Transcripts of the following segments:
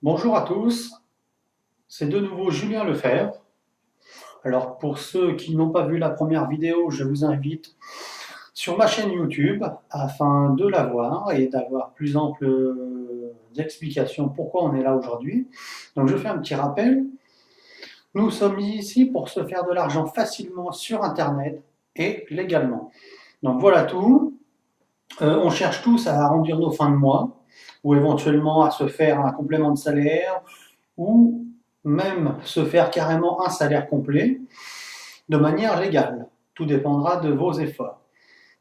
Bonjour à tous, c'est de nouveau Julien Lefebvre. Alors pour ceux qui n'ont pas vu la première vidéo, je vous invite sur ma chaîne YouTube afin de la voir et d'avoir plus ample explications pourquoi on est là aujourd'hui. Donc je fais un petit rappel. Nous sommes ici pour se faire de l'argent facilement sur Internet et légalement. Donc voilà tout. On cherche tous à arrondir nos fins de mois ou éventuellement à se faire un complément de salaire ou même se faire carrément un salaire complet de manière légale. Tout dépendra de vos efforts.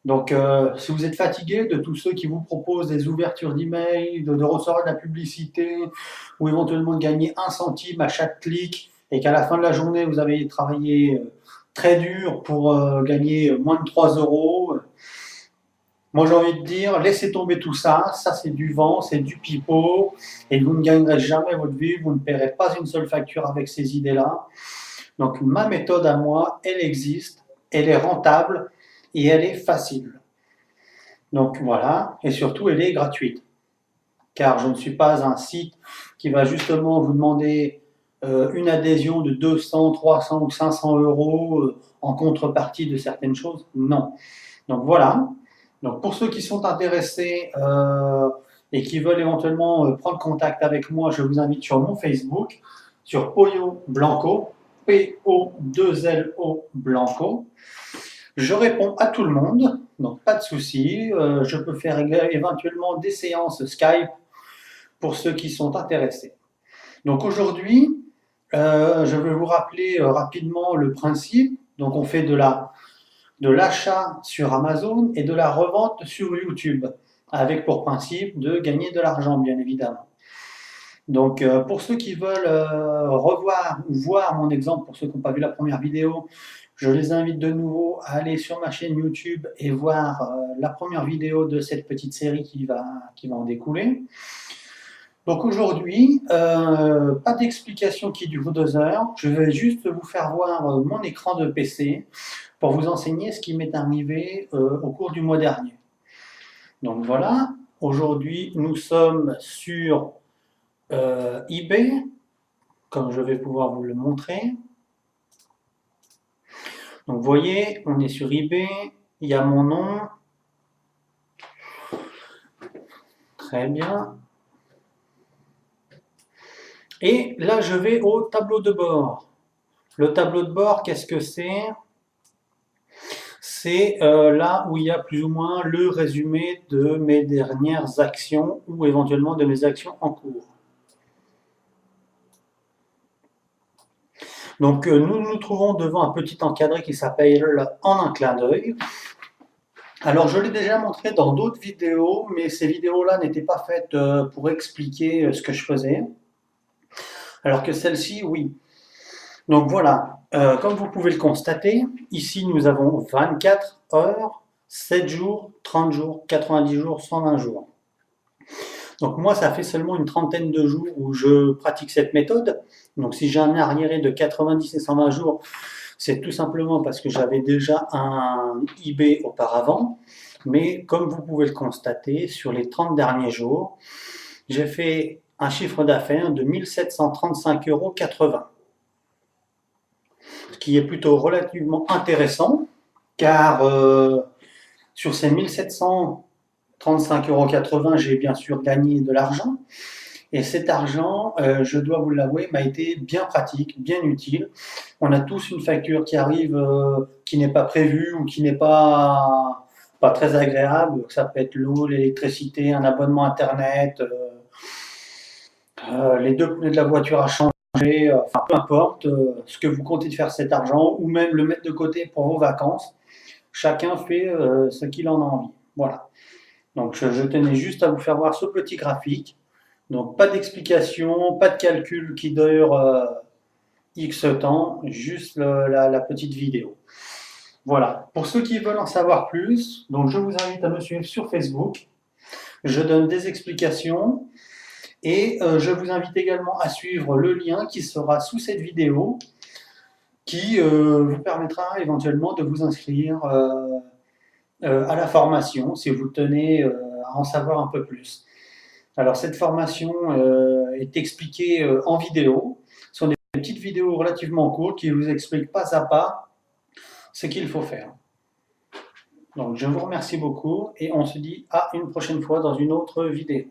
Donc, si vous êtes fatigué de tous ceux qui vous proposent des ouvertures d'email, de recevoir de la publicité, ou éventuellement de gagner un centime à chaque clic, et qu'à la fin de la journée, vous avez travaillé très dur pour gagner moins de 3 euros, moi j'ai envie de dire, laissez tomber tout ça, ça c'est du vent, c'est du pipeau, et vous ne gagnerez jamais votre vie, vous ne paierez pas une seule facture avec ces idées-là. Donc ma méthode à moi, elle existe, elle est rentable et elle est facile. Donc voilà, et surtout elle est gratuite. Car je ne suis pas un site qui va justement vous demander une adhésion de 200, 300 ou 500 euros en contrepartie de certaines choses. Non. Donc voilà. Donc pour ceux qui sont intéressés et qui veulent éventuellement prendre contact avec moi, je vous invite sur mon Facebook, sur Pollo Blanco, P-O-2-L-O Blanco. Je réponds à tout le monde, donc pas de souci. Je peux faire éventuellement des séances Skype pour ceux qui sont intéressés. Donc aujourd'hui, je vais vous rappeler rapidement le principe. Donc on fait de l'achat sur Amazon et de la revente sur YouTube, avec pour principe de gagner de l'argent, bien évidemment. Donc, pour ceux qui veulent revoir ou voir mon exemple, pour ceux qui n'ont pas vu la première vidéo, je les invite de nouveau à aller sur ma chaîne YouTube et voir la première vidéo de cette petite série qui va en découler. Donc aujourd'hui, pas d'explication qui dure 2 heures, je vais juste vous faire voir mon écran de PC pour vous enseigner ce qui m'est arrivé au cours du mois dernier. Donc voilà, aujourd'hui nous sommes sur eBay, comme je vais pouvoir vous le montrer. Donc vous voyez, on est sur eBay, il y a mon nom. Très bien. Et là, je vais au tableau de bord. Le tableau de bord, qu'est-ce que c'est? C'est là où il y a plus ou moins le résumé de mes dernières actions ou éventuellement de mes actions en cours. Donc nous nous trouvons devant un petit encadré qui s'appelle En un clin d'œil. Alors je l'ai déjà montré dans d'autres vidéos, mais ces vidéos-là n'étaient pas faites pour expliquer ce que je faisais. Alors que celle-ci, oui. Donc voilà, comme vous pouvez le constater, ici nous avons 24 heures, 7 jours, 30 jours, 90 jours, 120 jours. Donc moi, ça fait seulement une trentaine de jours où je pratique cette méthode. Donc si j'ai un arriéré de 90 et 120 jours, c'est tout simplement parce que j'avais déjà un eBay auparavant. Mais comme vous pouvez le constater, sur les 30 derniers jours, j'ai fait un chiffre d'affaires de 1735,80 euros, ce qui est plutôt relativement intéressant, car sur ces 1735,80 euros, j'ai bien sûr gagné de l'argent. Et cet argent, je dois vous l'avouer, m'a été bien pratique, bien utile. On a tous une facture qui arrive qui n'est pas prévue ou qui n'est pas très agréable. Ça peut être l'eau, l'électricité, un abonnement Internet, les 2 pneus de la voiture à changer, enfin peu importe ce que vous comptez de faire cet argent ou même le mettre de côté pour vos vacances. Chacun fait ce qu'il en a envie. Voilà. Donc je tenais juste à vous faire voir ce petit graphique. Donc pas d'explication, pas de calcul qui dure X temps, juste la petite vidéo. Voilà. Pour ceux qui veulent en savoir plus, donc je vous invite à me suivre sur Facebook. Je donne des explications et je vous invite également à suivre le lien qui sera sous cette vidéo qui vous permettra éventuellement de vous inscrire à la formation si vous tenez à en savoir un peu plus. Alors cette formation est expliqué en vidéo. Ce sont des petites vidéos relativement courtes qui vous expliquent pas à pas ce qu'il faut faire. Donc je vous remercie beaucoup et on se dit à une prochaine fois dans une autre vidéo.